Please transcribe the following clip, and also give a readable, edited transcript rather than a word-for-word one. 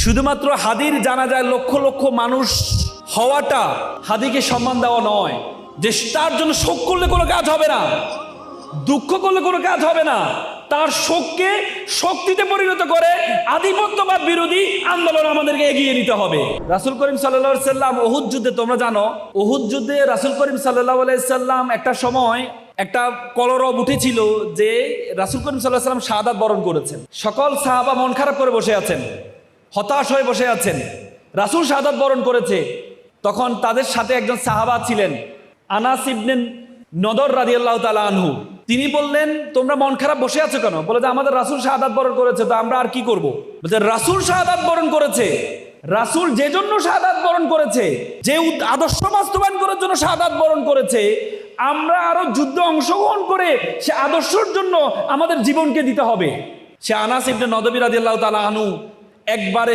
শুধুমাত্র হাদির জানাজায় লক্ষ লক্ষ মানুষ হওয়াটা হাদিকে সম্মান দেওয়া নয়, যে তার জন্য শোক করলে কোনো কাজ হবে না, দুঃখ করলে কোনো কাজ হবে না। তার শোককে শক্তিতে পরিণত করে আধিপত্যবাদ বিরোধী আন্দোলন আমাদেরকে এগিয়ে নিতে হবে। রাসূল করিম সাল্লাল্লাহু আলাইহি সাল্লাম উহুদ যুদ্ধে, তোমরা জানো উহুদ যুদ্ধে রাসূল করিম সাল্লাল্লাহু আলাইহি সাল্লাম একটা সময় একটা কলরব উঠেছিল যে রাসূল করিম সাল্লাল্লাহু আলাইহি সাল্লাম শাহাদাত বরণ করেছেন। সকল সাহাবা মন খারাপ করে বসে আছেন, হতাশ হয়ে বসে আছেন। রাসূল শাহাদাত বরণ করেছে। তখন তাদের সাথে একজন সাহাবা ছিলেন, আনাস ইবনে নদর রাদিয়াল্লাহু তাআলা আনহু। তিনি বললেন, তোমরা মন খারাপ বসে আছো কেন? বলে যে আমাদের রাসূল শাহাদাত বরণ করেছে, তো আমরা আর কি করব? বলছে রাসূল শাহাদাত বরণ করেছে, রাসূল যে জন্য শাহাদাত বরণ করেছে, যে আদর্শ বাস্তবায়ন করার জন্য শাহাদাত বরণ করেছে, আমরা আরো যুদ্ধে অংশগ্রহণ করে সে আদর্শের জন্য আমাদের জীবনকে দিতে হবে। সে আনাস ইবনে নদর রাদিয়াল্লাহু তাআলা আনহু একবারে